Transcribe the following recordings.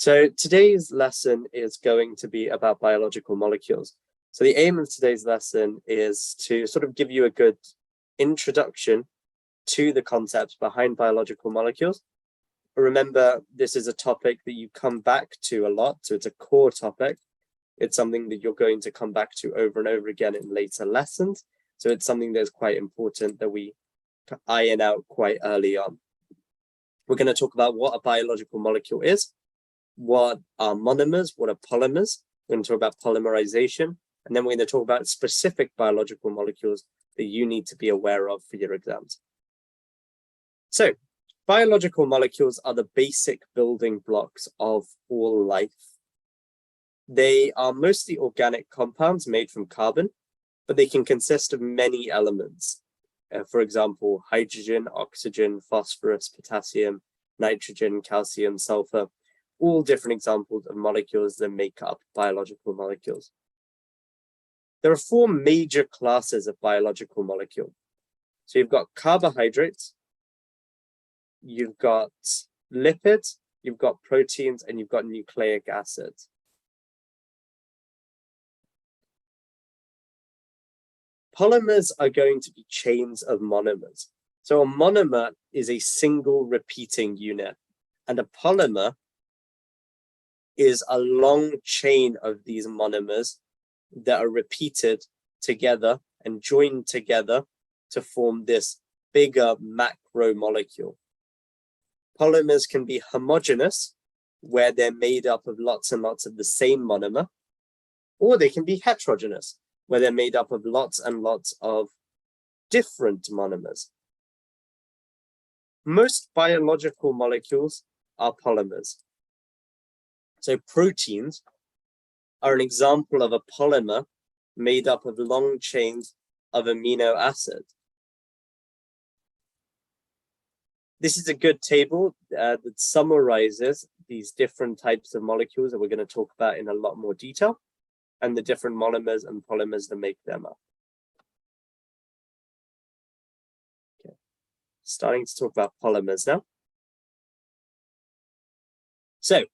So today's lesson is going to be about biological molecules. So the aim of today's lesson is to sort of give you a good introduction to the concepts behind biological molecules. Remember, this is a topic that you come back to a lot, so it's a core topic. It's something that you're going to come back to over and over again in later lessons. So it's something that's quite important that we iron out quite early on. We're going to talk about what a biological molecule is, what are monomers, what are polymers. We're going to talk about polymerization, and then we're going to talk about specific biological molecules that you need to be aware of for your exams. So, biological molecules are the basic building blocks of all life. They are mostly organic compounds made from carbon, but they can consist of many elements. For example, hydrogen, oxygen, phosphorus, potassium, nitrogen, calcium, sulfur, all different examples of molecules that make up biological molecules. There are four major classes of biological molecule. So you've got carbohydrates, you've got lipids, you've got proteins, and you've got nucleic acids. Polymers are going to be chains of monomers. So a monomer is a single repeating unit, and a polymer is a long chain of these monomers that are repeated together and joined together to form this bigger macromolecule. Polymers can be homogeneous, where they're made up of lots and lots of the same monomer, or they can be heterogeneous, where they're made up of lots and lots of different monomers. Most biological molecules are polymers. So proteins are an example of a polymer made up of long chains of amino acids. This is a good table that summarizes these different types of molecules that we're going to talk about in a lot more detail, and the different monomers and polymers that make them up. Okay. Starting to talk about polymers now. So,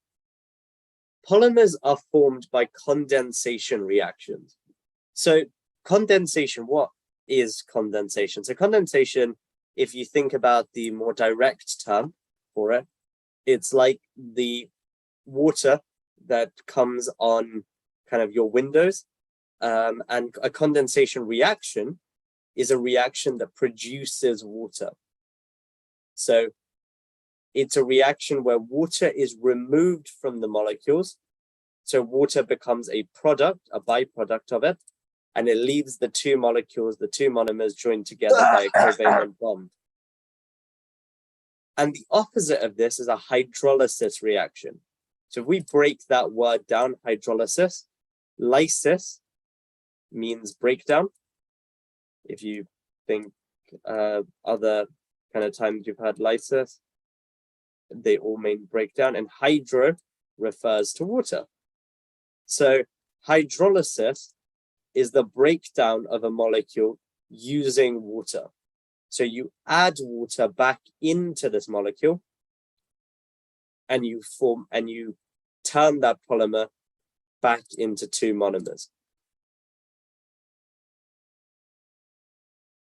polymers are formed by condensation reactions. So, condensation, what is condensation? So, condensation, if you think about the more direct term for it, it's like the water that comes on kind of your windows, and a condensation reaction is a reaction that produces water. So it's a reaction where water is removed from the molecules. So water becomes a product, a byproduct of it, and it leaves the two molecules, the two monomers joined together by a covalent bond. And the opposite of this is a hydrolysis reaction. So if we break that word down, hydrolysis, lysis means breakdown. If you think other kind of times you've heard lysis, they all mean breakdown, and hydro refers to water. So hydrolysis is the breakdown of a molecule using water. So you add water back into this molecule, and you turn that polymer back into two monomers.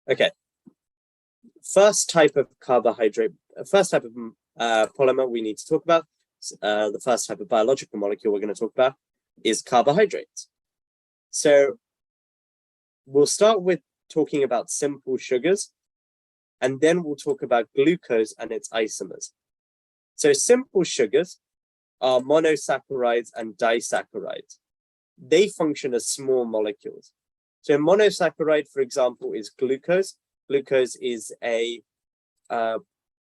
Okay. First type of carbohydrate, first type of polymer we need to talk about, the first type of biological molecule we're going to talk about is carbohydrates. So we'll start with talking about simple sugars, and then we'll talk about glucose and its isomers. So simple sugars are monosaccharides and disaccharides. They function as small molecules. So a monosaccharide, for example, is glucose. Glucose is a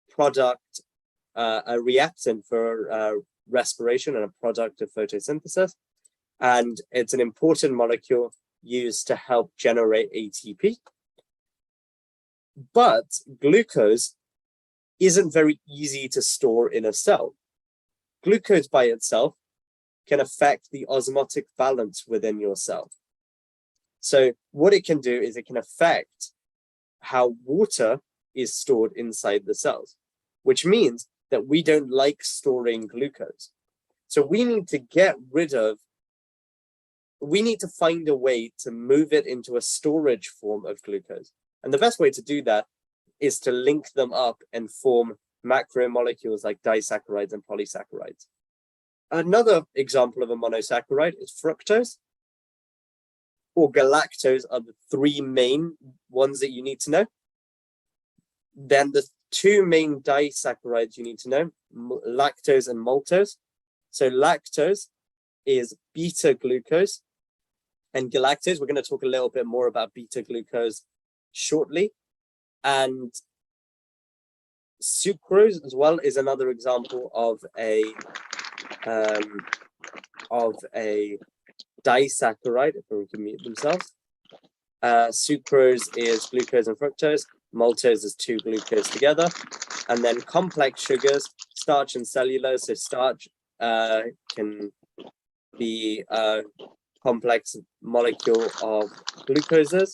product, a reactant for respiration and a product of photosynthesis. And it's an important molecule used to help generate ATP. But glucose isn't very easy to store in a cell. Glucose by itself can affect the osmotic balance within your cell. So what it can do is it can affect how water is stored inside the cells, which means that we don't like storing glucose. So we need to get rid of, we need to find a way to move it into a storage form of glucose. And the best way to do that is to link them up and form macromolecules like disaccharides and polysaccharides. Another example of a monosaccharide is fructose or galactose are the three main ones that you need to know. Then the two main disaccharides you need to know, lactose and maltose. So lactose is beta glucose, and galactose, we're going to talk a little bit more about beta glucose shortly. And sucrose as well is another example of a disaccharide, if we can mute themselves. Sucrose is glucose and fructose, maltose is two glucose together, and then complex sugars, starch and cellulose. So starch can be a complex molecule of glucoses,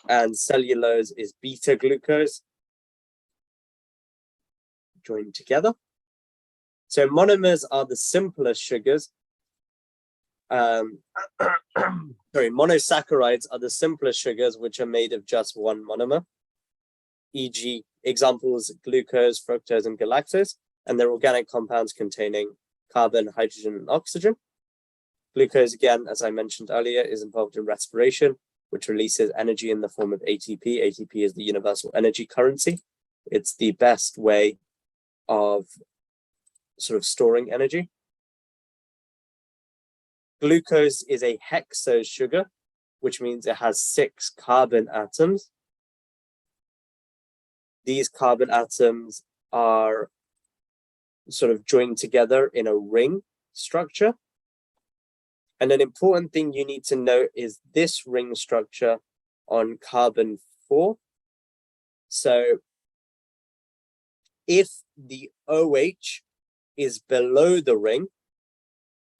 and cellulose is beta glucose joined together. So monomers are the simplest sugars. Monosaccharides are the simplest sugars which are made of just one monomer, e.g. examples glucose, fructose, and galactose, and they're organic compounds containing carbon, hydrogen, and oxygen. Glucose, again, as I mentioned earlier, is involved in respiration, which releases energy in the form of ATP. ATP is the universal energy currency. It's the best way of sort of storing energy. Glucose is a hexose sugar, which means it has 6 carbon atoms. These carbon atoms are sort of joined together in a ring structure. And an important thing you need to note is this ring structure on carbon 4. So if the OH is below the ring,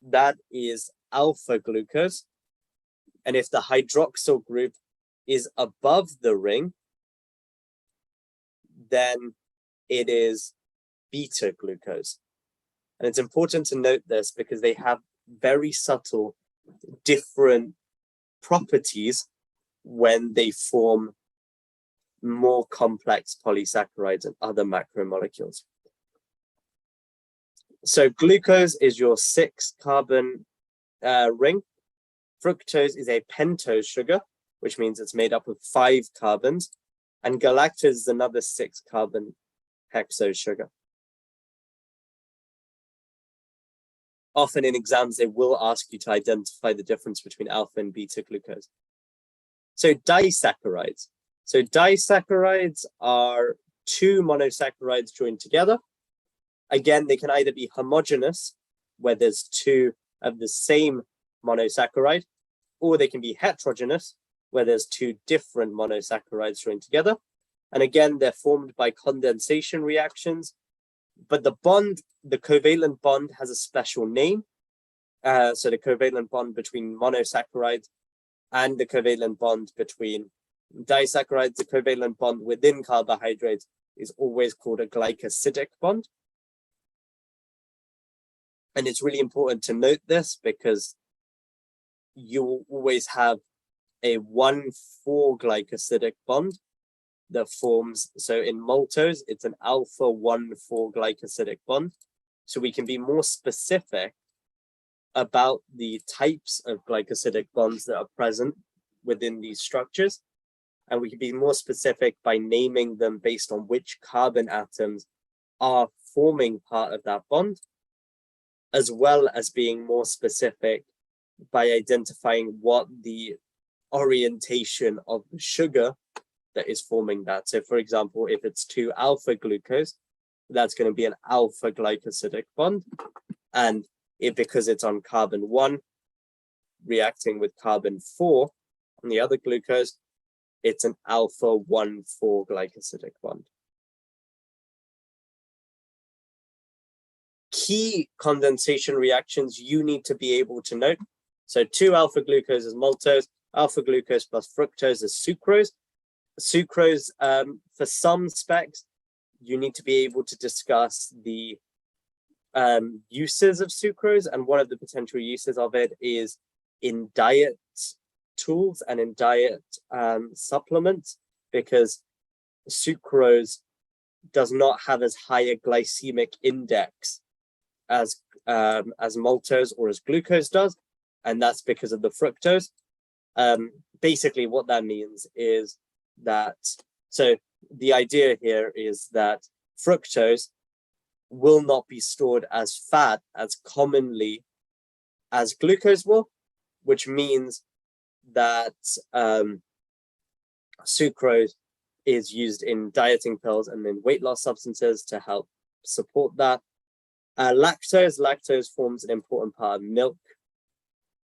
that is alpha glucose. And if the hydroxyl group is above the ring, then it is beta glucose. And it's important to note this because they have very subtle different properties when they form more complex polysaccharides and other macromolecules. So glucose is your 6 carbon ring. Fructose is a pentose sugar, which means it's made up of 5 carbons. And galactose is another 6 carbon hexose sugar. Often in exams, they will ask you to identify the difference between alpha and beta glucose. So disaccharides. So disaccharides are 2 monosaccharides joined together. Again, they can either be homogeneous, where there's 2 of the same monosaccharide, or they can be heterogeneous, where there's 2 different monosaccharides joined together. And again, they're formed by condensation reactions. But the bond, the covalent bond, has a special name. So the covalent bond between monosaccharides and the covalent bond between disaccharides, the covalent bond within carbohydrates is always called a glycosidic bond. And it's really important to note this because you will always have a 1,4 glycosidic bond that forms, so in maltose, it's an alpha 1,4 glycosidic bond. So we can be more specific about the types of glycosidic bonds that are present within these structures. And we can be more specific by naming them based on which carbon atoms are forming part of that bond, as well as being more specific by identifying what the orientation of the sugar that is forming that. So for example, if it's 2 alpha glucose, that's going to be an alpha glycosidic bond. And because it's on carbon 1 reacting with carbon 4 on the other glucose, it's an alpha 1,4 glycosidic bond. Key condensation reactions you need to be able to note. So 2 alpha glucose is maltose, alpha glucose plus fructose is sucrose. Sucrose, for some specs, you need to be able to discuss the uses of sucrose, and one of the potential uses of it is in diet tools and in diet supplements, because sucrose does not have as high a glycemic index as maltose or as glucose does, and that's because of the fructose. Basically what that means is that, so the idea here is that fructose will not be stored as fat as commonly as glucose will, which means that sucrose is used in dieting pills and in weight loss substances to help support that. Lactose forms an important part of milk,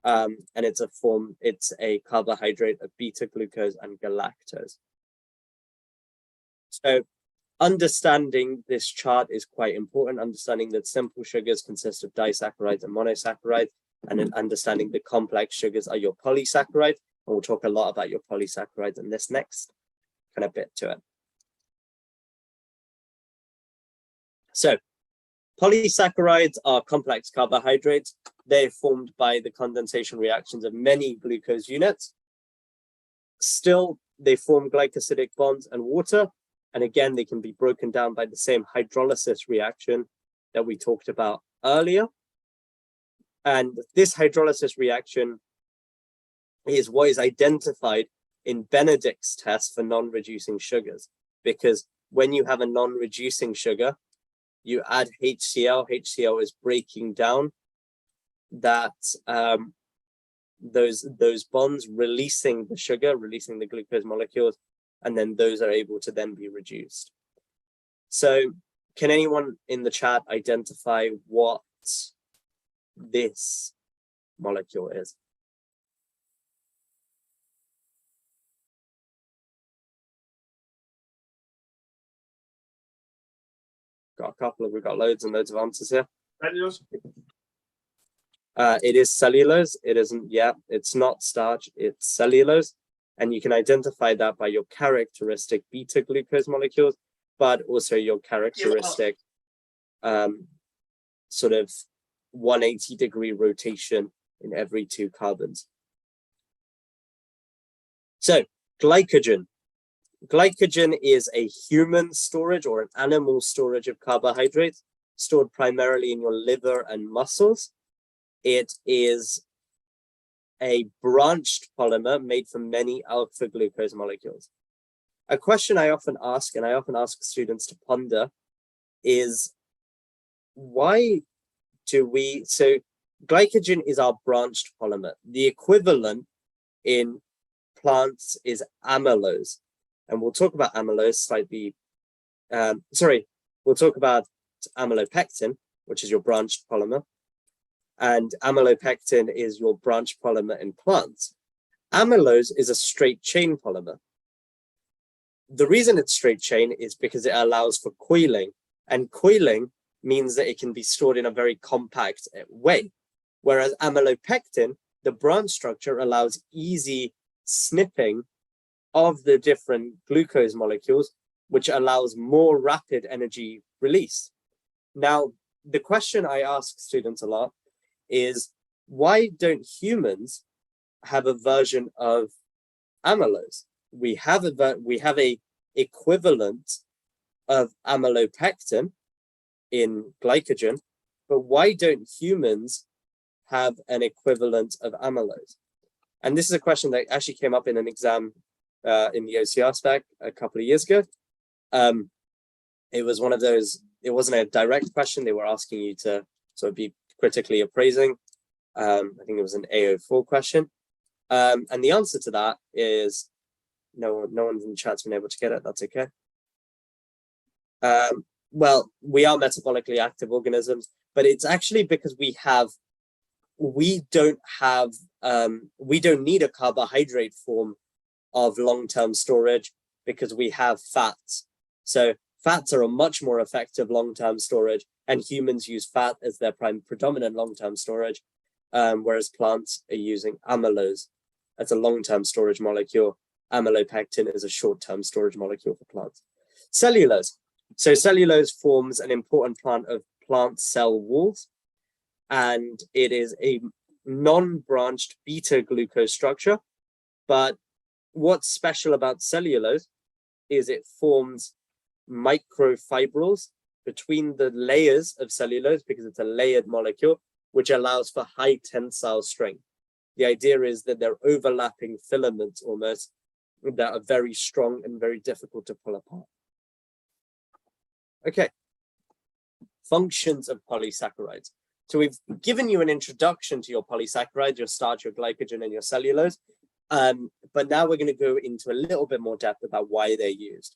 and it's a carbohydrate of beta glucose and galactose. So understanding this chart is quite important, understanding that simple sugars consist of disaccharides and monosaccharides, and then understanding the complex sugars are your polysaccharides. And we'll talk a lot about your polysaccharides in this next kind of bit to it. So polysaccharides are complex carbohydrates. They're formed by the condensation reactions of many glucose units. Still, they form glycosidic bonds and water. And again, they can be broken down by the same hydrolysis reaction that we talked about earlier. And this hydrolysis reaction is what is identified in Benedict's test for non-reducing sugars, because when you have a non-reducing sugar, you add HCl. HCl is breaking down that those bonds, releasing the sugar, releasing the glucose molecules, and then those are able to then be reduced. So can anyone in the chat identify what this molecule is? Got a couple, we've got loads and loads of answers here. Cellulose? It is cellulose. It isn't, yeah, it's not starch, it's cellulose. And you can identify that by your characteristic beta glucose molecules, but also your characteristic sort of 180-degree rotation in every 2 carbons. So glycogen. Glycogen is a human storage or an animal storage of carbohydrates, stored primarily in your liver and muscles. It is a branched polymer made from many alpha glucose molecules. A question I often ask, and I often ask students to ponder, is why do we, so glycogen is our branched polymer. The equivalent in plants is amylose. And we'll talk about amylose slightly, we'll talk about amylopectin, which is your branched polymer. And amylopectin is your branched polymer in plants. Amylose is a straight chain polymer. The reason it's straight chain is because it allows for coiling, and coiling means that it can be stored in a very compact way. Whereas amylopectin, the branch structure allows easy snipping of the different glucose molecules, which allows more rapid energy release. Now, the question I ask students a lot is, why don't humans have a version of amylose? We have a equivalent of amylopectin in glycogen, but why don't humans have an equivalent of amylose? And this is a question that actually came up in an exam in the OCR spec a couple of years ago. It was one of those, it wasn't a direct question. They were asking you to sort of be critically appraising. I think it was an AO4 question. And the answer to that is no one in the chat's been able to get it. That's okay. Well, we are metabolically active organisms, but it's actually because we don't need a carbohydrate form of long-term storage, because we have fats. So fats are a much more effective long-term storage, and humans use fat as their predominant long-term storage, whereas plants are using amylose as a long-term storage molecule. Amylopectin is a short-term storage molecule for plants. Cellulose. So cellulose forms an important plant cell walls, and it is a non-branched beta glucose structure. But what's special about cellulose is it forms microfibrils between the layers of cellulose, because it's a layered molecule, which allows for high tensile strength. The idea is that they're overlapping filaments almost that are very strong and very difficult to pull apart. Okay, functions of polysaccharides. So we've given you an introduction to your polysaccharides, your starch, your glycogen, and your cellulose. But now we're going to go into a little bit more depth about why they're used.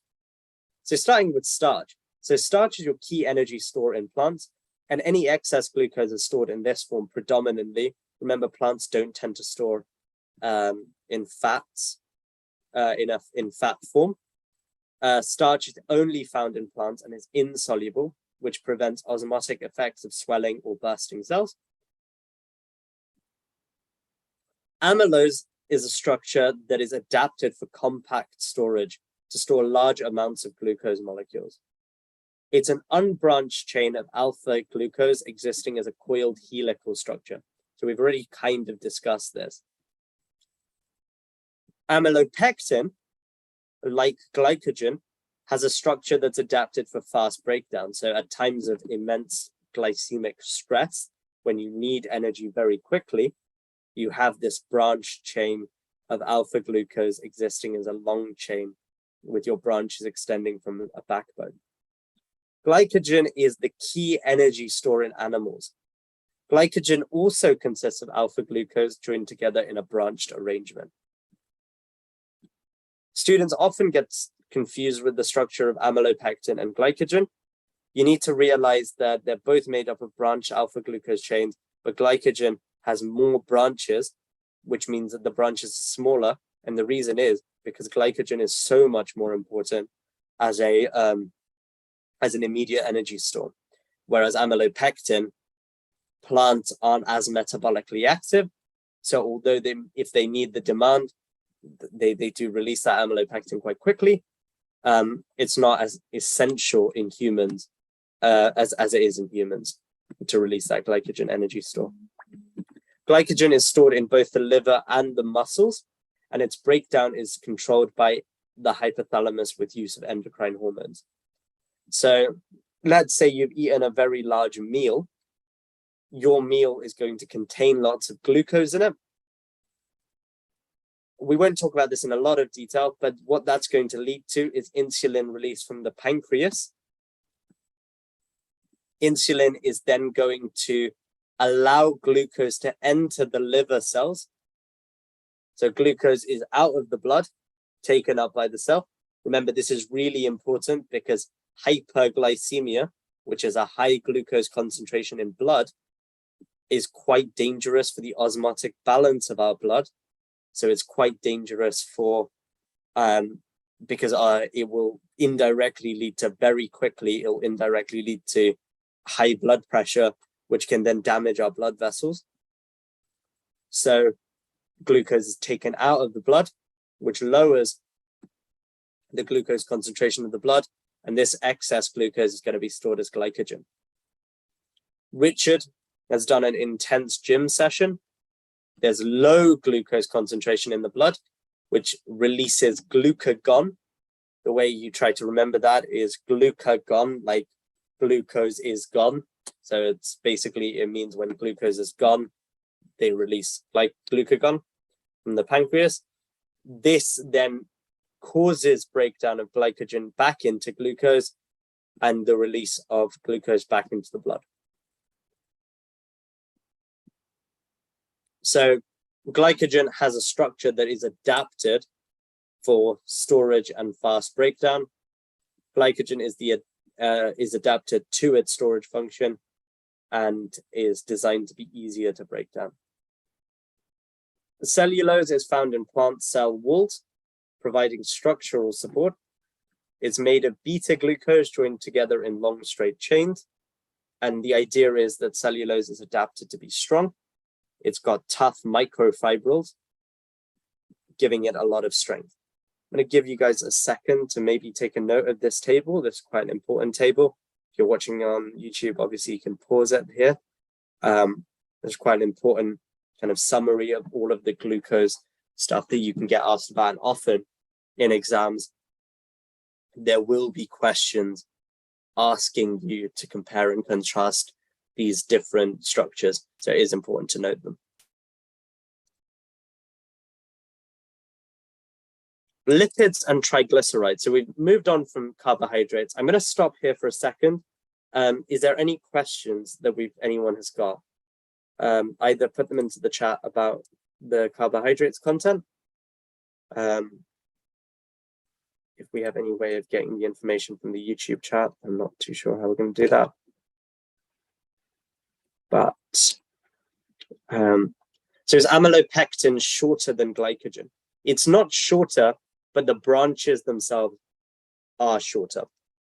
So starting with starch. So starch is your key energy store in plants, and any excess glucose is stored in this form predominantly. Remember, plants don't tend to store in fats, in fat form. Starch is only found in plants and is insoluble, which prevents osmotic effects of swelling or bursting cells. Amylose is a structure that is adapted for compact storage to store large amounts of glucose molecules. It's an unbranched chain of alpha glucose existing as a coiled helical structure. So we've already kind of discussed this. Amylopectin, like glycogen, has a structure that's adapted for fast breakdown. So at times of immense glycemic stress, when you need energy very quickly, you have this branched chain of alpha glucose existing as a long chain with your branches extending from a backbone. Glycogen is the key energy store in animals. Glycogen also consists of alpha glucose joined together in a branched arrangement. Students often get confused with the structure of amylopectin and glycogen. You need to realize that they're both made up of branched alpha glucose chains, but glycogen has more branches, which means that the branches are smaller. And the reason is because glycogen is so much more important as an immediate energy store, whereas amylopectin, plants aren't as metabolically active. So although if they need the demand, they do release that amylopectin quite quickly. It's not as essential in humans as it is in humans to release that glycogen energy store. Glycogen is stored in both the liver and the muscles, and its breakdown is controlled by the hypothalamus with use of endocrine hormones. So let's say you've eaten a very large meal. Your meal is going to contain lots of glucose in it. We won't talk about this in a lot of detail, but what that's going to lead to is insulin release from the pancreas. Insulin is then going to allow glucose to enter the liver cells. So glucose is out of the blood, taken up by the cell. Remember, this is really important because hyperglycemia, which is a high glucose concentration in blood, is quite dangerous for the osmotic balance of our blood. So it's quite dangerous for, because it will indirectly lead to it'll indirectly lead to high blood pressure, which can then damage our blood vessels. So glucose is taken out of the blood, which lowers the glucose concentration of the blood, and this excess glucose is going to be stored as glycogen. Richard has done an intense gym session. There's low glucose concentration in the blood, which releases glucagon. The way you try to remember that is glucagon, like glucose is gone. So it's basically, it means when glucose is gone, they release like glucagon from the pancreas. This then causes breakdown of glycogen back into glucose and the release of glucose back into the blood. So glycogen has a structure that is adapted for storage and fast breakdown. Glycogen is adapted to its storage function and is designed to be easier to break down. Cellulose is found in plant cell walls, providing structural support. It's made of beta glucose joined together in long straight chains. And the idea is that cellulose is adapted to be strong. It's got tough microfibrils, giving it a lot of strength. I'm going to give you guys a second to maybe take a note of this table. This is quite an important table. If you're watching on YouTube, obviously you can pause it here. There's quite an important kind of summary of all of the glucose stuff that you can get asked about. And often in exams, there will be questions asking you to compare and contrast these different structures. So it is important to note them. Lipids and triglycerides. So we've moved on from carbohydrates. I'm going to stop here for a second. Is there any questions that anyone has got? Either put them into the chat about the carbohydrates content. If we have any way of getting the information from the YouTube chat, I'm not too sure how we're going to do that. But so is amylopectin shorter than glycogen? It's not shorter, but the branches themselves are shorter.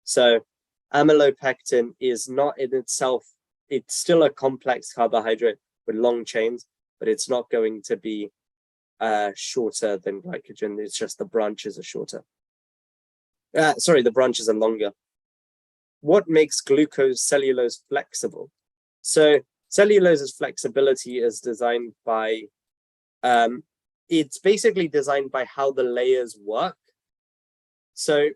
So amylopectin is not in itself, it's still a complex carbohydrate with long chains, but it's not going to be shorter than glycogen. It's just the branches are shorter. Sorry, the branches are longer. What makes glucose cellulose flexible? So cellulose's flexibility is designed by, it's basically designed by how the layers work. So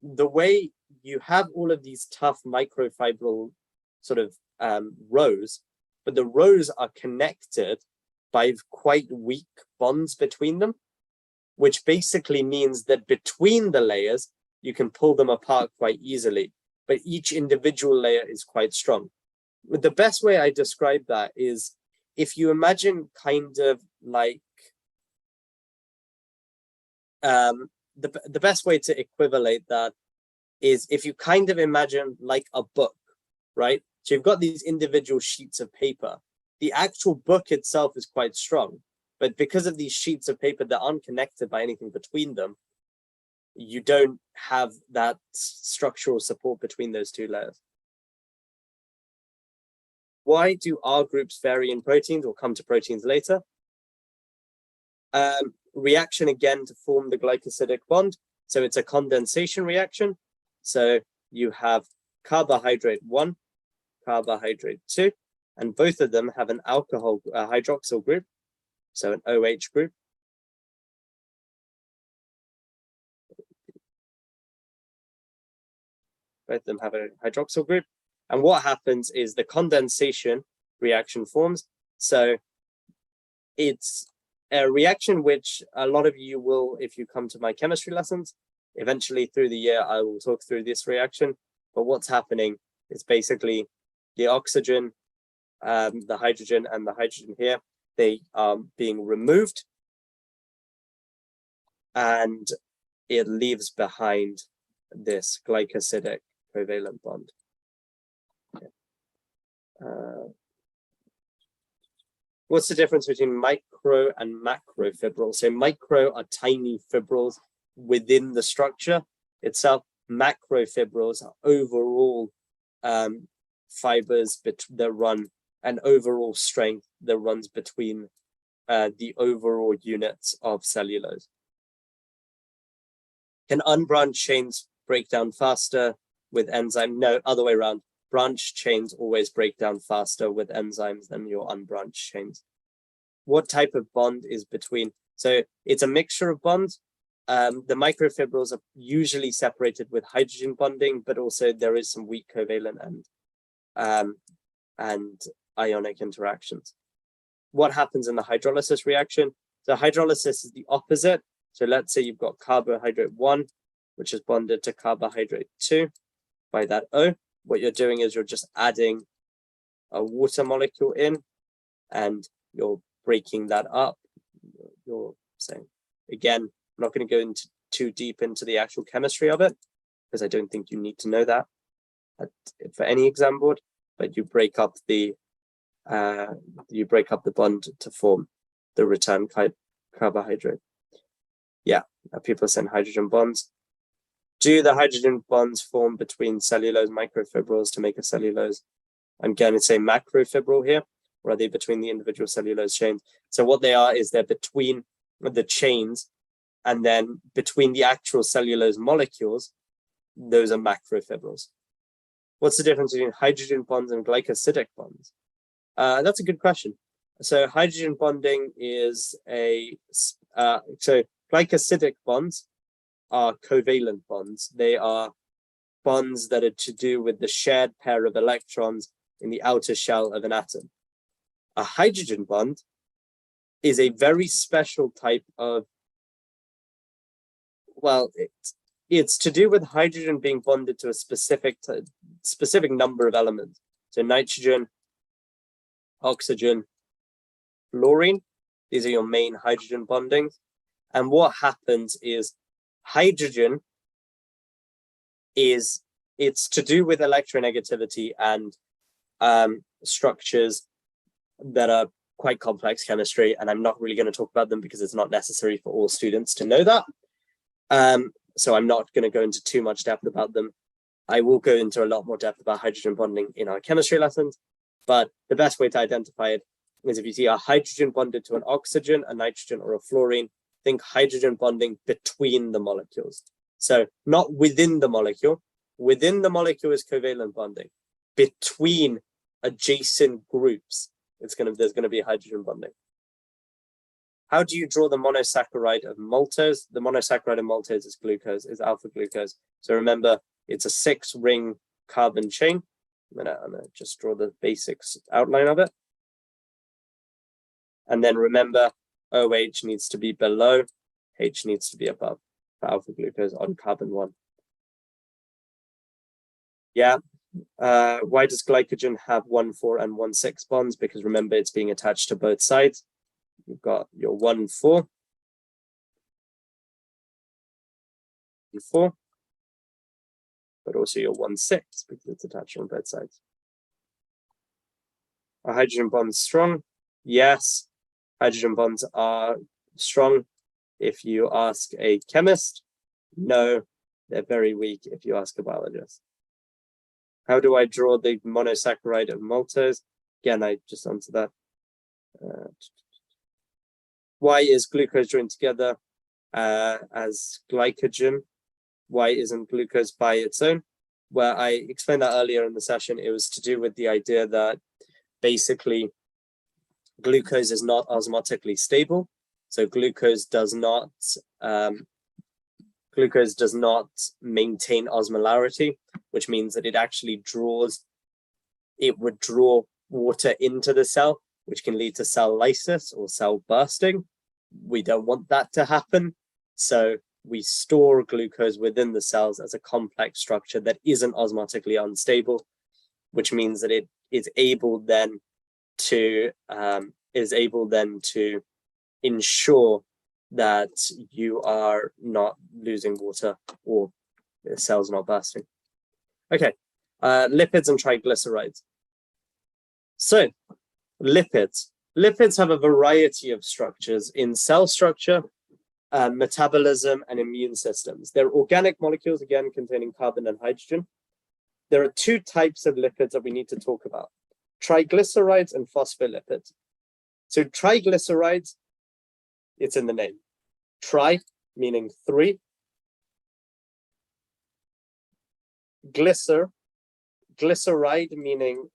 the way you have all of these tough microfibril sort of rows, but the rows are connected by quite weak bonds between them, which basically means that between the layers, you can pull them apart quite easily, but each individual layer is quite strong. The best way I describe that is if you imagine kind of like, the best way to equivalate that is if you kind of imagine like a book, right? So you've got these individual sheets of paper. The actual book itself is quite strong, but because of these sheets of paper that aren't connected by anything between them, you don't have that structural support between those two layers. Why do R groups vary in proteins? We'll come to proteins later. Reaction again to form the glycosidic bond. So it's a condensation reaction. So you have carbohydrate 1, carbohydrate 2, and both of them have an alcohol hydroxyl group, so an OH group. Both of them have a hydroxyl group. And what happens is the condensation reaction forms. So it's a reaction which a lot of you will, if you come to my chemistry lessons, eventually through the year, I will talk through this reaction. But what's happening is basically the oxygen, the hydrogen, and the hydrogen here, they are being removed. And it leaves behind this glycosidic covalent bond. Okay. What's the difference between micro and macro fibrils? So micro are tiny fibrils within the structure itself. Macro fibrils are overall fibers that run an overall strength that runs between the overall units of cellulose. Can unbranched chains break down faster with enzyme? No, other way around. Branched chains always break down faster with enzymes than your unbranched chains. What type of bond is between? So it's a mixture of bonds. The microfibrils are usually separated with hydrogen bonding, but also there is some weak covalent and ionic interactions. What happens in the hydrolysis reaction? So hydrolysis is the opposite. So let's say you've got carbohydrate 1, which is bonded to carbohydrate 2 by that O. What you're doing is you're just adding a water molecule in and you're breaking that up. You're saying, again, I'm not going to go into too deep into the actual chemistry of it because I don't think you need to know that for any exam board, but you break up the bond to form the return carbohydrate. Yeah, people are saying hydrogen bonds. Do the hydrogen bonds form between cellulose microfibrils to make a cellulose? I'm going to say macrofibril here, or are they between the individual cellulose chains? So what they are is they're between the chains, and then between the actual cellulose molecules, those are macrofibrils. What's the difference between hydrogen bonds and glycosidic bonds? That's a good question. So hydrogen bonding is so glycosidic bonds are covalent bonds. They are bonds that are to do with the shared pair of electrons in the outer shell of an atom. A hydrogen bond is a very special type of, well, it's to do with hydrogen being bonded to a specific number of elements. So nitrogen, oxygen, fluorine, these are your main hydrogen bondings. And what happens is hydrogen it's to do with electronegativity and structures that are quite complex chemistry, and I'm not really going to talk about them because it's not necessary for all students to know that. So I'm not going to go into too much depth about them. I will go into a lot more depth about hydrogen bonding in our chemistry lessons, but the best way to identify it is if you see a hydrogen bonded to an oxygen, a nitrogen, or a fluorine, think hydrogen bonding between the molecules. So not within the molecule. Within the molecule is covalent bonding. Between adjacent groups, there's going to be hydrogen bonding. How do you draw the monosaccharide of maltose? The monosaccharide of maltose is glucose, is alpha glucose. So remember, it's a 6-ring carbon chain. I'm gonna just draw the basic outline of it. And then remember, OH needs to be below, H needs to be above for alpha glucose on carbon 1. Yeah. Why does glycogen have 1,4 and 1,6 bonds? Because remember, it's being attached to both sides. You've got your 1,4, 4, but also your 1,6 because it's attached on both sides. Are hydrogen bonds strong? Yes, hydrogen bonds are strong if you ask a chemist. No, they're very weak if you ask a biologist. How do I draw the monosaccharide of maltose? Again, I just answered that. Why is glucose joined together as glycogen? Why isn't glucose by its own? Well, I explained that earlier in the session. It was to do with the idea that basically glucose is not osmotically stable. So glucose does not maintain osmolarity, which means that it actually would draw water into the cell, which can lead to cell lysis or cell bursting. We don't want that to happen. So we store glucose within the cells as a complex structure that isn't osmotically unstable, which means that it is able then to ensure that you are not losing water or the cells not bursting. Okay, lipids and triglycerides. So lipids. Lipids have a variety of structures in cell structure, metabolism, and immune systems. They're organic molecules, again, containing carbon and hydrogen. There are 2 types of lipids that we need to talk about: triglycerides and phospholipids. So triglycerides, it's in the name. Tri, meaning 3. Glyceride, meaning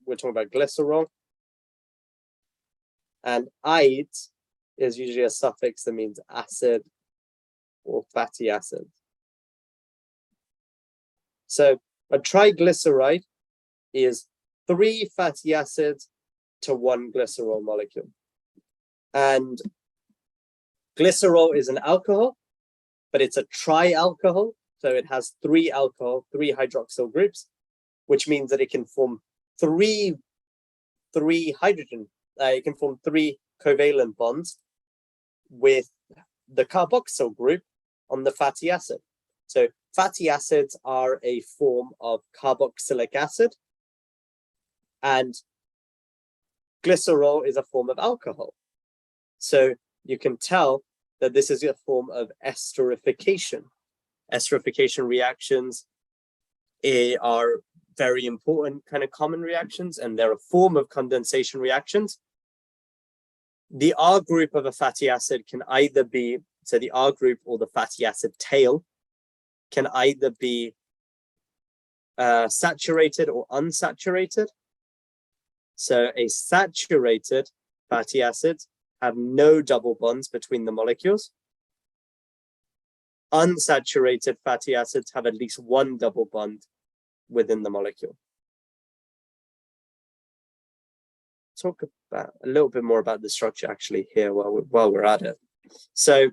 we're talking about glycerol. And ide is usually a suffix that means acid or fatty acid. So a triglyceride is 3 fatty acids to 1 glycerol molecule. And glycerol is an alcohol, but it's a trialcohol. So it has 3 hydroxyl groups, which means that it can form 3 hydrogen. It can form 3 covalent bonds with the carboxyl group on the fatty acid. So fatty acids are a form of carboxylic acid, and glycerol is a form of alcohol. So you can tell that this is a form of esterification. Esterification reactions are very important kind of common reactions, and they're a form of condensation reactions. The R group of a fatty acid can either be, so the R group or the fatty acid tail can either be saturated or unsaturated. So a saturated fatty acids have no double bonds between the molecules. Unsaturated fatty acids have at least one double bond within the molecule. Talk about a little bit more about the structure actually here while we're at it. So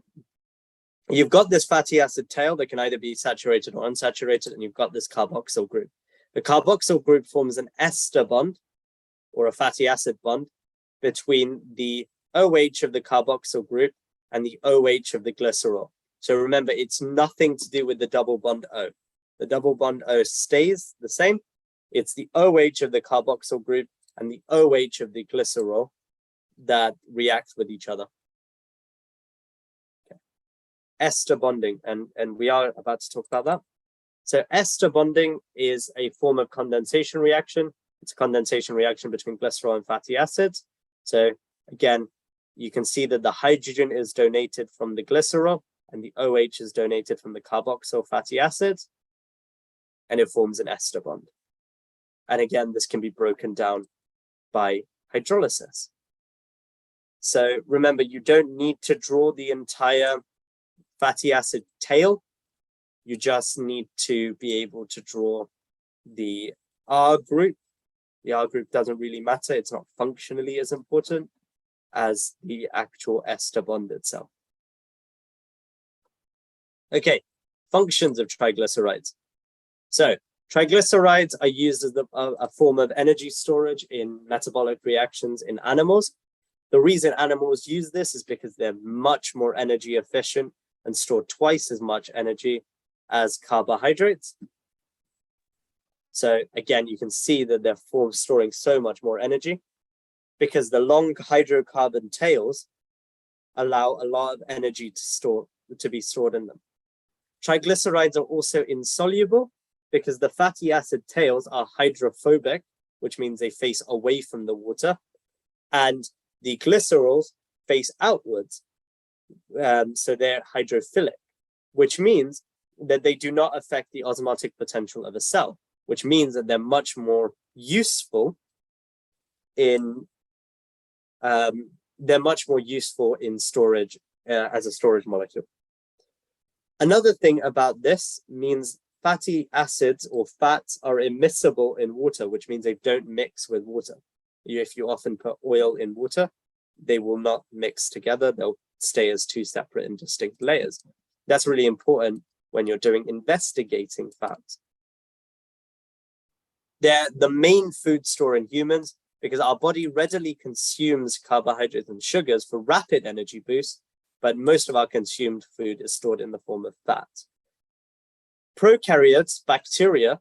you've got this fatty acid tail that can either be saturated or unsaturated, and you've got this carboxyl group. The carboxyl group forms an ester bond or a fatty acid bond between the OH of the carboxyl group and the OH of the glycerol. So remember, it's nothing to do with the double bond O. The double bond O stays the same. It's the OH of the carboxyl group and the OH of the glycerol that react with each other. Okay. Ester bonding, and we are about to talk about that. So ester bonding is a form of condensation reaction. It's a condensation reaction between glycerol and fatty acids. So again, you can see that the hydrogen is donated from the glycerol and the OH is donated from the carboxyl fatty acids, and it forms an ester bond. And again, this can be broken down by hydrolysis. So remember, you don't need to draw the entire fatty acid tail. You just need to be able to draw the R group. The R group doesn't really matter. It's not functionally as important as the actual ester bond itself. Okay, functions of triglycerides. So triglycerides are used as a form of energy storage in metabolic reactions in animals. The reason animals use this is because they're much more energy efficient and store twice as much energy as carbohydrates. So again, you can see that they're storing so much more energy because the long hydrocarbon tails allow a lot of energy to be stored in them. Triglycerides are also insoluble because the fatty acid tails are hydrophobic, which means they face away from the water, and the glycerols face outwards. So they're hydrophilic, which means that they do not affect the osmotic potential of a cell, which means that they're much more useful in storage as a storage molecule. Another thing about this means fatty acids or fats are immiscible in water, which means they don't mix with water. If you often put oil in water, they will not mix together. They'll stay as two separate and distinct layers. That's really important when you're doing investigating fats. They're the main food store in humans because our body readily consumes carbohydrates and sugars for rapid energy boosts, but most of our consumed food is stored in the form of fat. Prokaryotes, bacteria,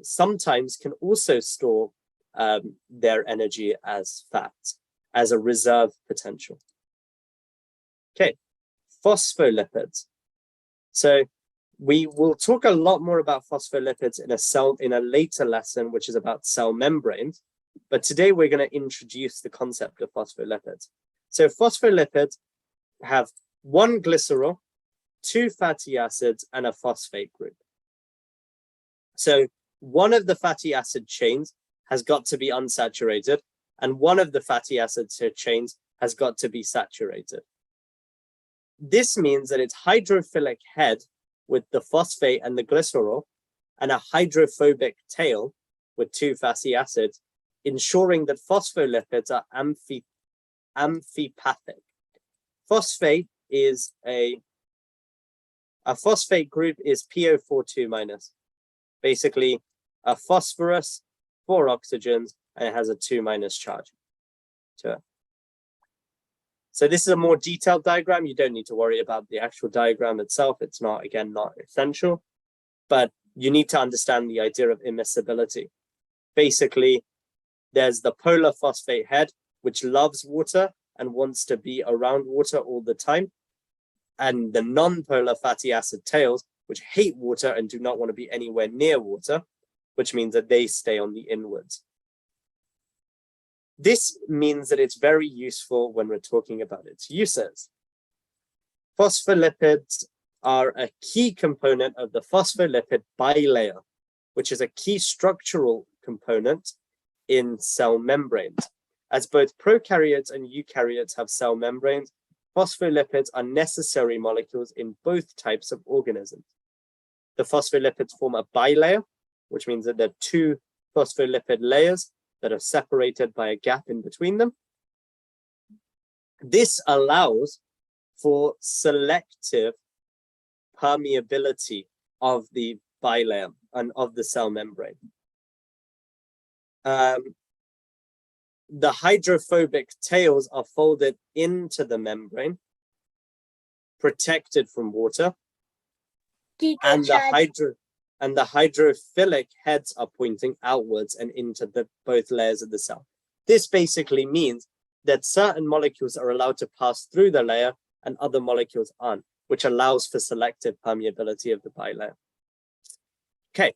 sometimes can also store their energy as fat, as a reserve potential. Okay, phospholipids. So we will talk a lot more about phospholipids in a later lesson, which is about cell membranes. But today we're going to introduce the concept of phospholipids. So phospholipids have one glycerol, two fatty acids, and a phosphate group. So one of the fatty acid chains has got to be unsaturated, and one of the fatty acid chains has got to be saturated. This means that it's hydrophilic head with the phosphate and the glycerol, and a hydrophobic tail with two fatty acids, ensuring that phospholipids are amphipathic. Phosphate is a phosphate group is PO42 minus. Basically, a phosphorus, 4 oxygens, and it has a 2 minus charge to it. So this is a more detailed diagram. You don't need to worry about the actual diagram itself. It's not, again, not essential, but you need to understand the idea of immiscibility. Basically, there's the polar phosphate head, which loves water and wants to be around water all the time. And the non-polar fatty acid tails, which hate water and do not want to be anywhere near water, which means that they stay on the inwards. This means that it's very useful when we're talking about its uses. Phospholipids are a key component of the phospholipid bilayer, which is a key structural component in cell membranes. As both prokaryotes and eukaryotes have cell membranes, phospholipids are necessary molecules in both types of organisms. The phospholipids form a bilayer, which means that there are two phospholipid layers that are separated by a gap in between them. This allows for selective permeability of the bilayer and of the cell membrane. The hydrophobic tails are folded into the membrane, protected from water, and the hydrophilic heads are pointing outwards and into both layers of the cell. This basically means that certain molecules are allowed to pass through the layer and other molecules aren't, which allows for selective permeability of the bilayer. Okay,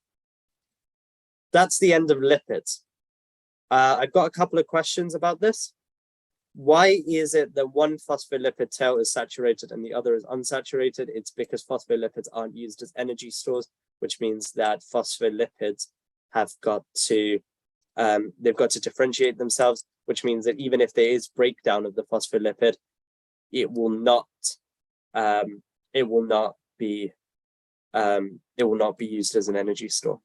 that's the end of lipids. I've got a couple of questions about this. Why is it that one phospholipid tail is saturated and the other is unsaturated? It's because phospholipids aren't used as energy stores, which means that phospholipids have got to they've got to differentiate themselves, which means that even if there is breakdown of the phospholipid, it will not be used as an energy store.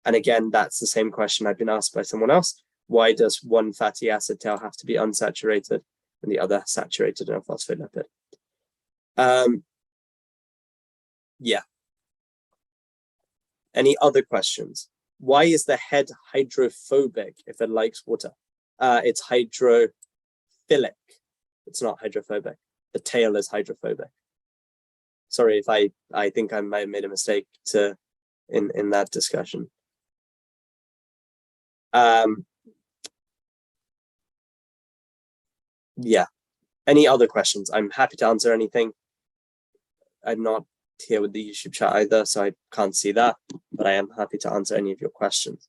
And again, that's the same question I've been asked by someone else. Why does one fatty acid tail have to be unsaturated and the other saturated in a phospholipid? Yeah. Any other questions? Why is the head hydrophobic if it likes water? It's hydrophilic. It's not hydrophobic. The tail is hydrophobic. Sorry if I think I might have made a mistake in that discussion. Yeah. Any other questions? I'm happy to answer anything. I'm not here with the YouTube chat either, so I can't see that, but I am happy to answer any of your questions.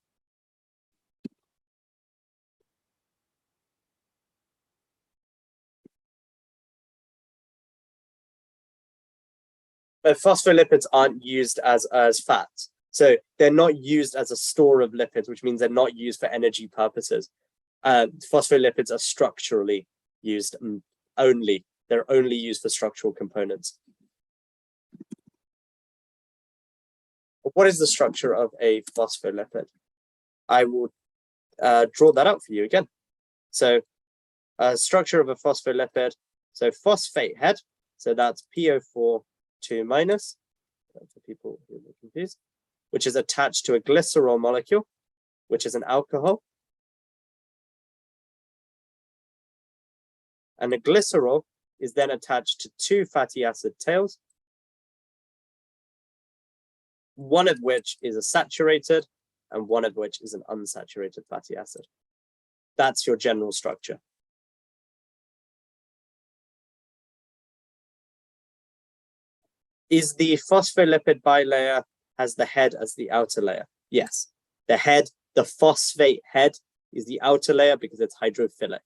But phospholipids aren't used as fats. So they're not used as a store of lipids, which means they're not used for energy purposes. Phospholipids are structurally used only. They're only used for structural components. What is the structure of a phospholipid? I will draw that out for you again. So structure of a phospholipid, so phosphate head, so that's PO4 2 minus, for people who are confused, which is attached to a glycerol molecule, which is an alcohol. And the glycerol is then attached to two fatty acid tails, one of which is a saturated and one of which is an unsaturated fatty acid. That's your general structure. Is the phospholipid bilayer has the head as the outer layer? Yes. The head, the phosphate head, is the outer layer because it's hydrophilic.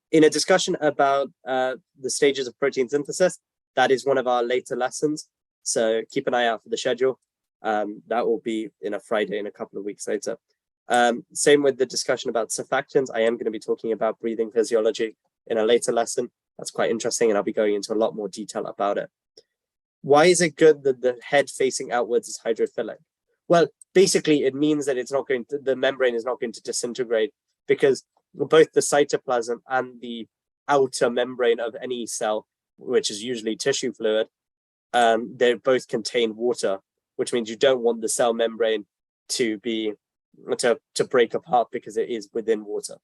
In a discussion about the stages of protein synthesis, that is one of our later lessons. So keep an eye out for the schedule. That will be in a Friday in a couple of weeks later. Same with the discussion about surfactants. I am going to be talking about breathing physiology in a later lesson. That's quite interesting, and I'll be going into a lot more detail about it. Why is it good that the head facing outwards is hydrophilic? Well, basically, it means that it's not going to, the membrane is not going to disintegrate, because both the cytoplasm and the outer membrane of any cell, which is usually tissue fluid, they both contain water, which means you don't want the cell membrane to be to break apart because it is within water.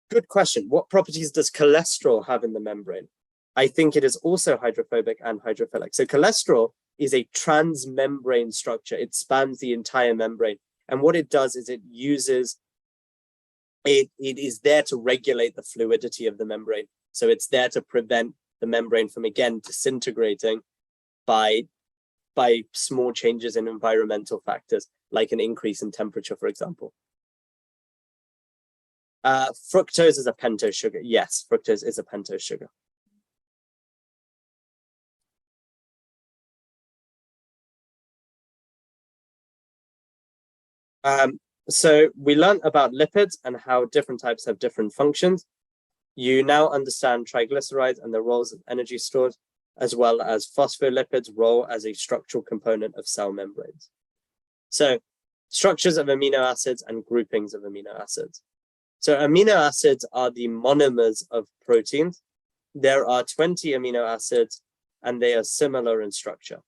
Good question. What properties does cholesterol have in the membrane? I think it is also hydrophobic and hydrophilic. So cholesterol is a transmembrane structure. It spans the entire membrane. And what it does is it is there to regulate the fluidity of the membrane. So it's there to prevent the membrane from, again, disintegrating by small changes in environmental factors, like an increase in temperature, for example. Fructose is a pentose sugar. Yes, fructose is a pentose sugar. So we learned about lipids and how different types have different functions. You now understand triglycerides and the roles of energy stores, as well as phospholipids' role as a structural component of cell membranes. So structures of amino acids and groupings of amino acids. So amino acids are the monomers of proteins. There are 20 amino acids and they are similar in structure.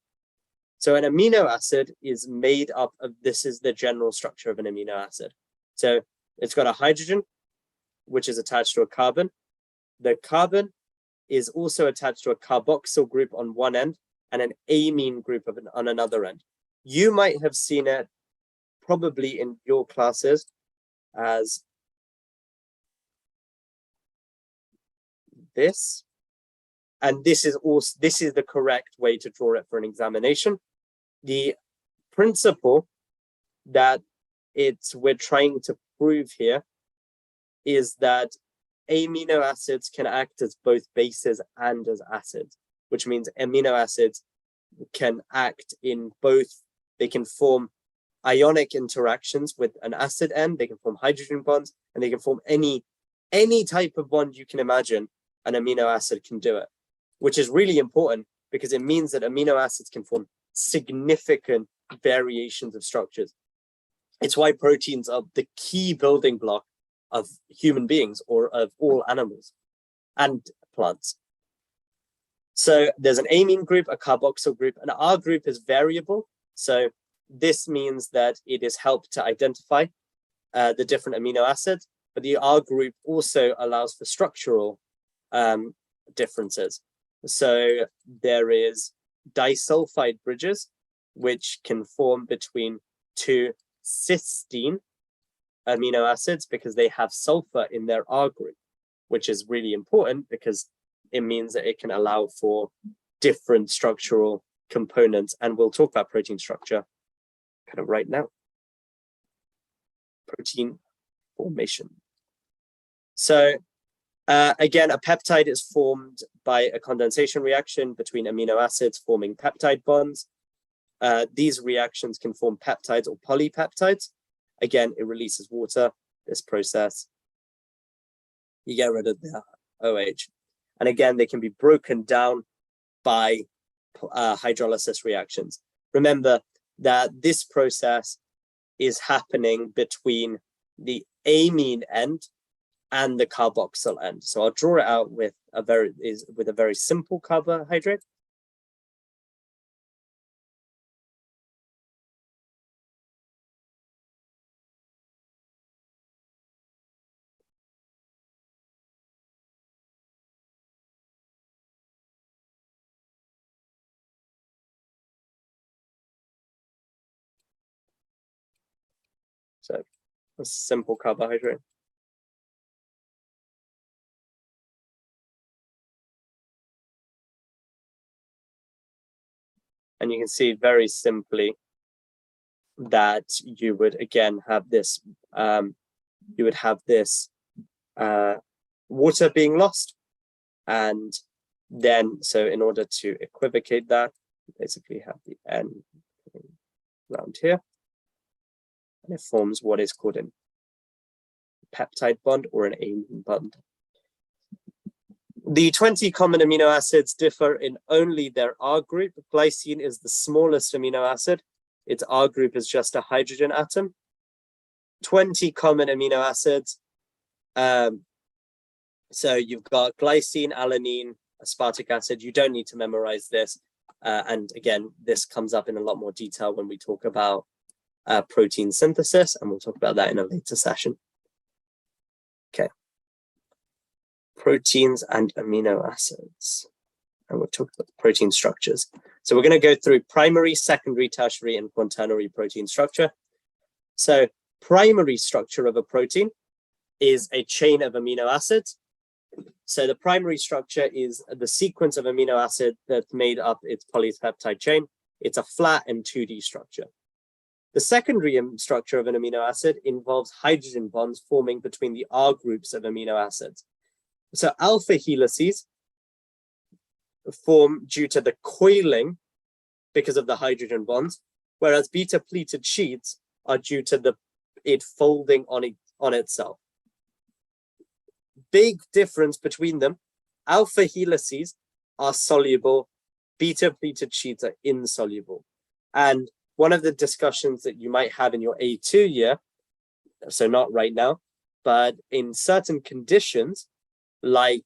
So an amino acid is made up of, this is the general structure of an amino acid. So it's got a hydrogen, which is attached to a carbon. The carbon is also attached to a carboxyl group on one end and an amine group on another end. You might have seen it probably in your classes as this. And this is the correct way to draw it for an examination. The principle that we're trying to prove here is that amino acids can act as both bases and as acids, which means amino acids can act in both. They can form ionic interactions with an acid end, they can form hydrogen bonds, and they can form any type of bond you can imagine. An amino acid can do it, which is really important because it means that amino acids can form significant variations of structures. It's why proteins are the key building block of human beings or of all animals and plants. So there's an amine group, a carboxyl group, and our group is variable. So this means that it is helped to identify the different amino acids, but the R group also allows for structural differences. So there is disulfide bridges, which can form between two cysteine amino acids because they have sulfur in their R group, which is really important because it means that it can allow for different structural components. And we'll talk about protein structure kind of right now. Protein formation. So again, a peptide is formed by a condensation reaction between amino acids forming peptide bonds. These reactions can form peptides or polypeptides. Again, it releases water, this process. You get rid of the OH. And again, they can be broken down by hydrolysis reactions. Remember that this process is happening between the amine end and the carboxyl end. So I'll draw it out with a very simple carbohydrate. So a simple carbohydrate. And you can see very simply that you would again have this, water being lost. And then, so in order to equivocate that, you basically have the N around here. And it forms what is called a peptide bond or an amine bond. The 20 common amino acids differ in only their R group. Glycine is the smallest amino acid. Its R group is just a hydrogen atom. 20 common amino acids. So you've got glycine, alanine, aspartic acid. You don't need to memorize this. And again, this comes up in a lot more detail when we talk about protein synthesis, and we'll talk about that in a later session. Okay. Proteins and amino acids. And we'll talk about protein structures. So we're going to go through primary, secondary, tertiary, and quaternary protein structure. So primary structure of a protein is a chain of amino acids. So the primary structure is the sequence of amino acid that made up its polypeptide chain. It's a flat and 2D structure. The secondary structure of an amino acid involves hydrogen bonds forming between the R groups of amino acids. So alpha helices form due to the coiling because of the hydrogen bonds, whereas beta pleated sheets are due to it folding on itself. Big difference between them. Alpha helices are soluble, beta pleated sheets are insoluble. And one of the discussions that you might have in your A2 year, so not right now, but in certain conditions like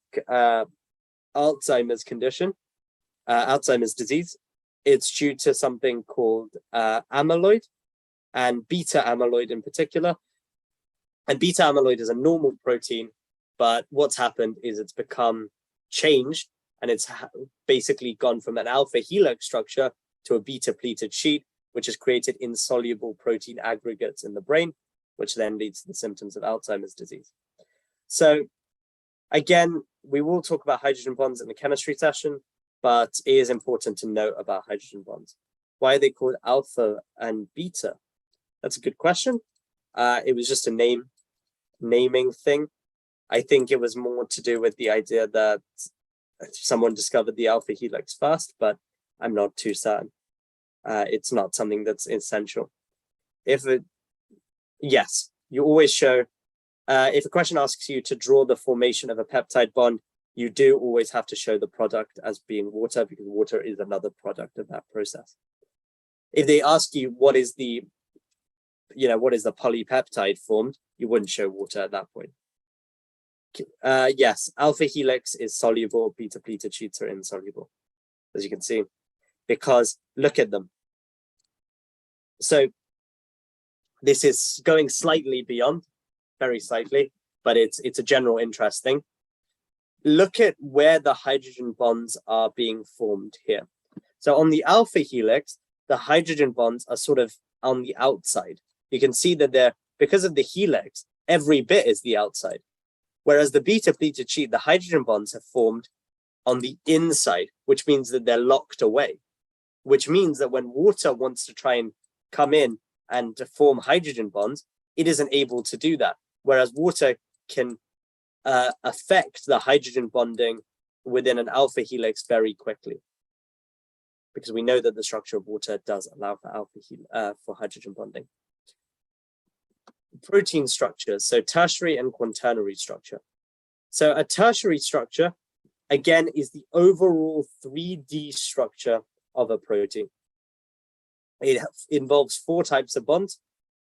Alzheimer's disease, it's due to something called amyloid, and beta amyloid in particular. And beta amyloid is a normal protein, but what's happened is it's become changed, and it's basically gone from an alpha helix structure to a beta pleated sheet, which has created insoluble protein aggregates in the brain, which then leads to the symptoms of Alzheimer's disease. So again, we will talk about hydrogen bonds in the chemistry session, but it is important to note about hydrogen bonds. Why are they called alpha and beta? That's a good question. It was just a naming thing. I think it was more to do with the idea that someone discovered the alpha helix first, but I'm not too certain. It's not something that's essential. Yes, you always show, if a question asks you to draw the formation of a peptide bond, you do always have to show the product as being water, because water is another product of that process. If they ask you what is the polypeptide formed, you wouldn't show water at that point. Yes, alpha helix is soluble, beta pleated sheets are insoluble, as you can see, because look at them. So this is going slightly beyond, very slightly, but it's a general interest thing. Look at where the hydrogen bonds are being formed here. So on the alpha helix, the hydrogen bonds are sort of on the outside. You can see that they're, because of the helix, every bit is the outside. Whereas the beta pleated sheet, the hydrogen bonds have formed on the inside, which means that they're locked away, which means that when water wants to try and come in and to form hydrogen bonds, it isn't able to do that. Whereas water can affect the hydrogen bonding within an alpha helix very quickly, because we know that the structure of water does allow for hydrogen bonding. Protein structures, so tertiary and quaternary structure. So a tertiary structure, again, is the overall 3D structure of a protein. It involves 4 types of bonds: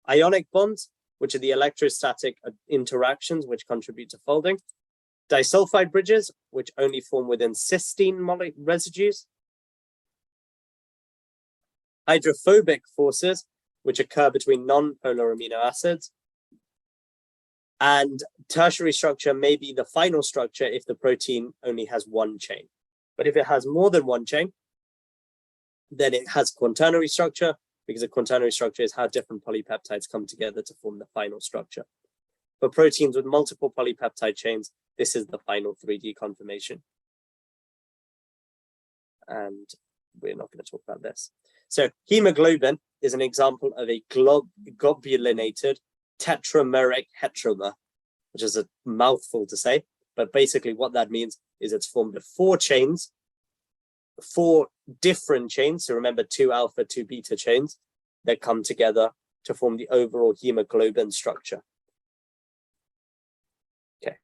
ionic bonds, which are the electrostatic interactions which contribute to folding; disulfide bridges, which only form within cysteine residues; hydrophobic forces, which occur between non-polar amino acids; and tertiary structure may be the final structure if the protein only has one chain. But if it has more than one chain, then it has quaternary structure, because a quaternary structure is how different polypeptides come together to form the final structure. For proteins with multiple polypeptide chains, this is the final 3D conformation. And we're not going to talk about this. So hemoglobin is an example of a globulinated tetrameric heteromer, which is a mouthful to say, but basically what that means is it's formed of 4 chains, 4 different chains. So remember, 2 alpha, 2 beta chains that come together to form the overall hemoglobin structure. Okay,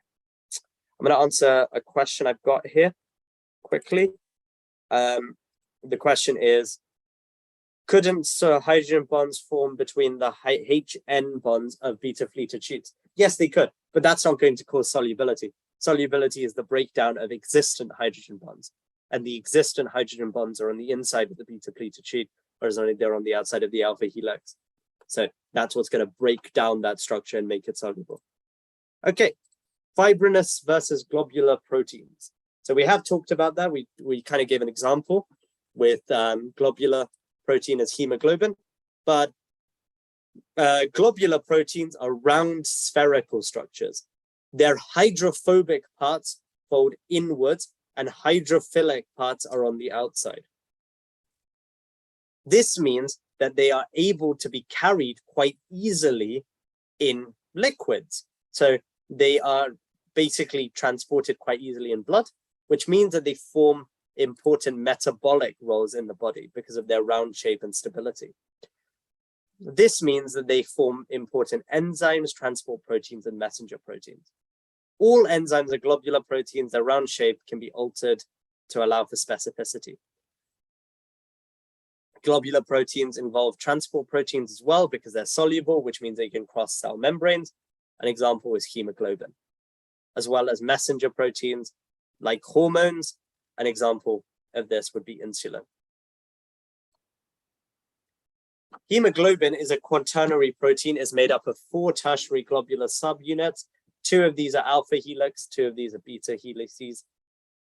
I'm going to answer a question I've got here quickly. The question is, couldn't hydrogen bonds form between the HN bonds of beta pleated sheets? Yes, they could, but that's not going to cause solubility. Solubility is the breakdown of existent hydrogen bonds, and the existent hydrogen bonds are on the inside of the beta pleated sheet, whereas they're on the outside of the alpha helix. So that's what's going to break down that structure and make it soluble. Okay, fibrinous versus globular proteins. So we have talked about that. We kind of gave an example with globular protein as hemoglobin, but globular proteins are round spherical structures. Their hydrophobic parts fold inwards and hydrophilic parts are on the outside. This means that they are able to be carried quite easily in liquids. So they are basically transported quite easily in blood, which means that they form important metabolic roles in the body because of their round shape and stability. This means that they form important enzymes, transport proteins, and messenger proteins. All enzymes are globular proteins. Their round shape can be altered to allow for specificity. Globular proteins involve transport proteins as well because they're soluble, which means they can cross cell membranes. An example is hemoglobin, as well as messenger proteins like hormones. An example of this would be insulin. Hemoglobin is a quaternary protein. It's made up of 4 tertiary globular subunits. 2 of these are alpha helix, 2 of these are beta helices.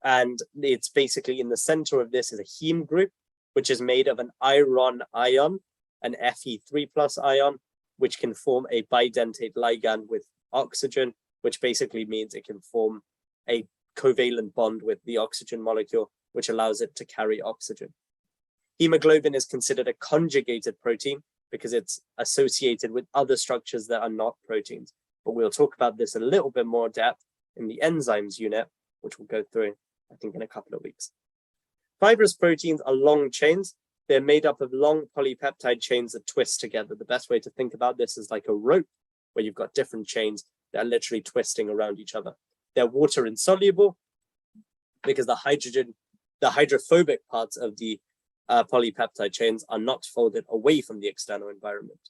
And it's basically in the center of this is a heme group, which is made of an iron ion, an Fe3+ ion, which can form a bidentate ligand with oxygen, which basically means it can form a covalent bond with the oxygen molecule, which allows it to carry oxygen. Hemoglobin is considered a conjugated protein because it's associated with other structures that are not proteins. But we'll talk about this a little bit more depth in the enzymes unit, which we'll go through, I think, in a couple of weeks. Fibrous proteins are long chains. They're made up of long polypeptide chains that twist together. The best way to think about this is like a rope where you've got different chains that are literally twisting around each other. They're water insoluble because the hydrophobic parts of the polypeptide chains are not folded away from the external environment.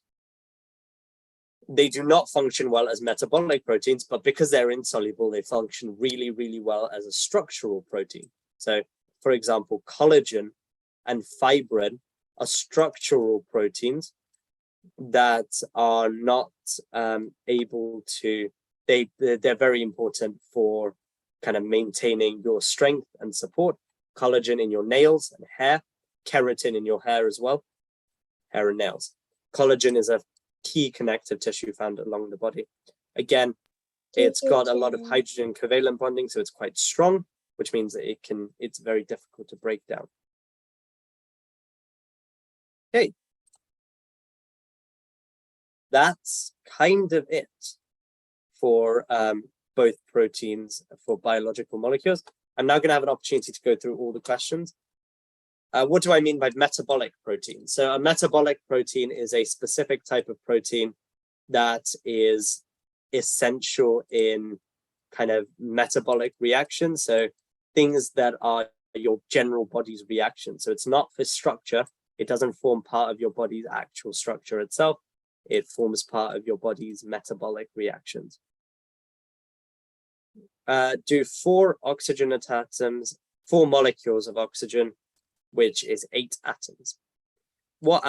They do not function well as metabolic proteins, but because they're insoluble, they function really, really well as a structural protein. So, for example, collagen and fibrin are structural proteins that are not able to, they're very important for kind of maintaining your strength and support. Collagen in your nails and hair, keratin in your hair as well, hair and nails. Collagen is a key connective tissue found along the body. Again, it's got a lot of hydrogen covalent bonding, so it's quite strong, which means that it's very difficult to break down. Okay. That's kind of it for both proteins for biological molecules. I'm now going to have an opportunity to go through all the questions. What do I mean by metabolic protein? So a metabolic protein is a specific type of protein that is essential in kind of metabolic reactions. So things that are your general body's reaction. So it's not for structure. It doesn't form part of your body's actual structure itself. It forms part of your body's metabolic reactions. Do 4 oxygen atoms, 4 molecules of oxygen, which is 8 atoms. What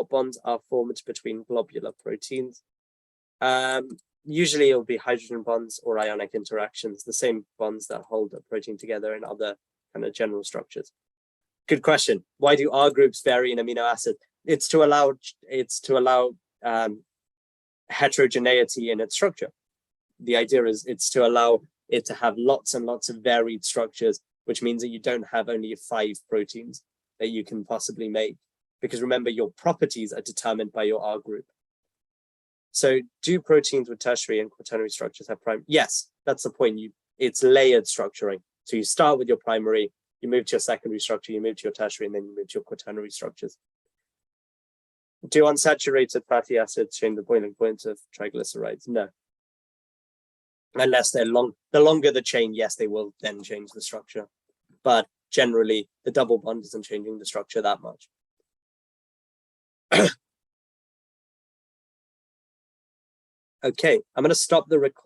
bonds are formed between globular proteins? Usually it'll be hydrogen bonds or ionic interactions, the same bonds that hold a protein together in other kind of general structures. Good question. Why do R groups vary in amino acids? It's to allow heterogeneity in its structure. The idea is it's to allow it to have lots and lots of varied structures, which means that you don't have only 5 proteins that you can possibly make. Because remember, your properties are determined by your R group. So do proteins with tertiary and quaternary structures have primary? Yes, that's the point. It's layered structuring. So you start with your primary, you move to your secondary structure, you move to your tertiary, and then you move to your quaternary structures. Do unsaturated fatty acids change the boiling point of triglycerides? No. Unless they're long. The longer the chain, yes, they will then change the structure. But generally, the double bond isn't changing the structure that much. Okay, I'm going to stop the recording.